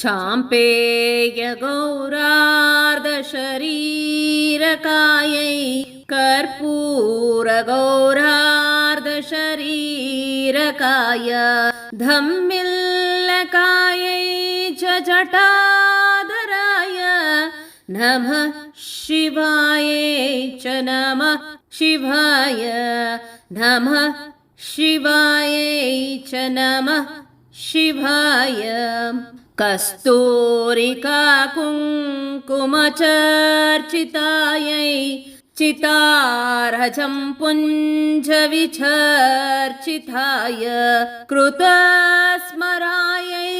चाम्पेयगौरार्धशरीरकायै कर्पूरगौरार्धशरीरकाय धम्मिल्लकायै च जटाधराय नमः शिवायै च नमः शिवाय नमः शिवायै च नमः शिवाय कस्तूरिका कुङ्कुमचर्चितायै चितारजं पुञ्जविचर्चिताय कृतस्मरायै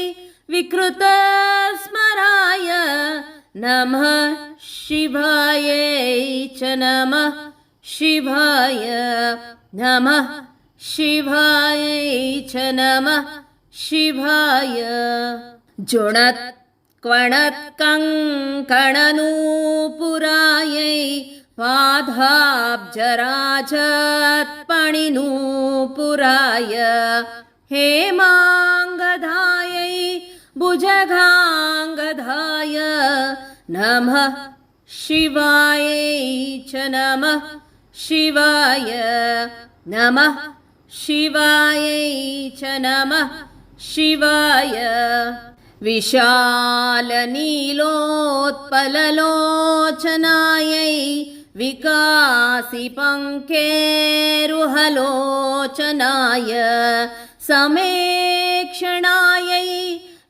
विकृतस्मराय नमः शिवायै च नमः शिवाय नमः शिवायै च नमः शिवाय जुणत् क्वणत् कङ्कणनूपुरायै पादाब्जराजत्पणिनूपुराय हेमाङ्गधायै भुजगाङ्गधाय नमः शिवायै च नमः शिवाय नमः शिवायै च नमः शिवाय विशालनीलोत्पललोचनायै विकासिपङ्केरुहलोचनाय समेक्षणायै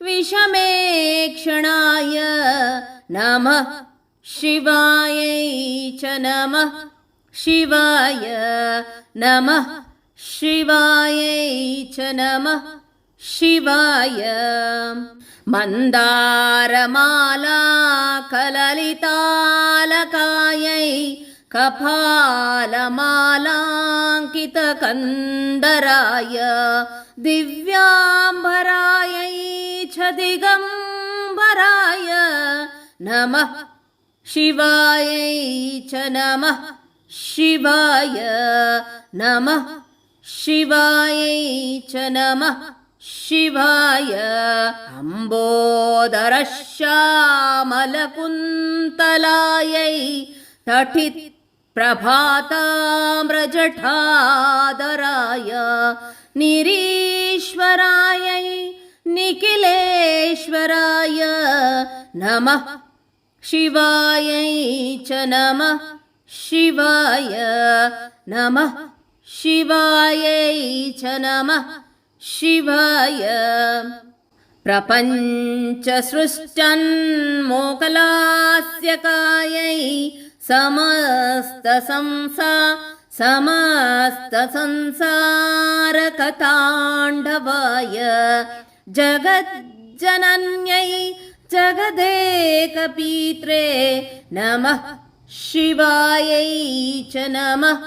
विषमेक्षणाय नमः शिवायै च नमः शिवाय नमः शिवायै च नमः शिवाय मन्दारमाला कललितालकायै कपालमालाङ्कितकन्दराय दिव्याम्बरायै च दिगम्बराय नमः शिवायै च नमः शिवाय नमः शिवायै च नमः शिवाय अम्बोदरश्यामलकुन्तलायै तठित् प्रभाताम्रजठाधराय निरीश्वरायै निखिलेश्वराय नमः शिवायै च नमः शिवाय नमः शिवायै च नमः शिवाय प्रपञ्चसृष्टन्मोकलास्यकायै समस्तसंसारकताण्डवाय जगज्जनन्यै जगदेकपीत्रे नमः शिवायै च नमः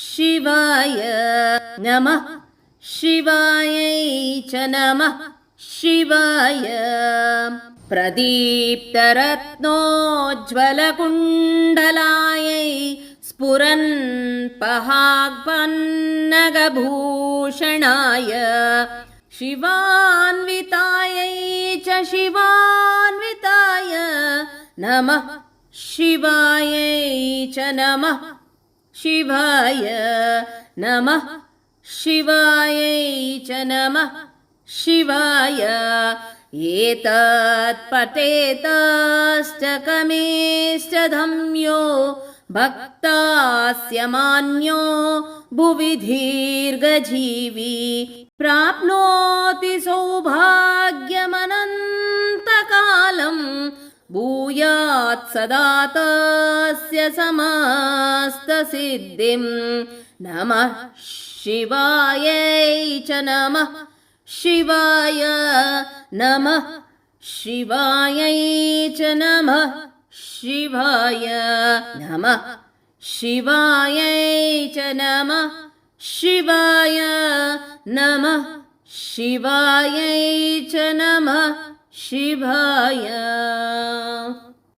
शिवाय नमः शिवायै च नमः शिवाय प्रदीप्तरत्नोज्ज्वलकुण्डलायै स्फुरन्पहाग्पन्नगभूषणाय शिवान्वितायै च शिवान्विताय नमः शिवायै च नमः शिवाय नमः शिवायै च नमः शिवाय एतत्पठेतश्चकमेश्चधम्यो भक्तास्य मान्यो भुवि दीर्घजीवी प्राप्नोति सौभाग्यमनन्तकालं भूयात् सदा तस्य समस्तसिद्धिं नमः शिवायै च नमः शिवाय नमः शिवायै च नमः शिवाय नमः शिवायै च नमः शिवाय नमः शिवायै च नमः शिवाय।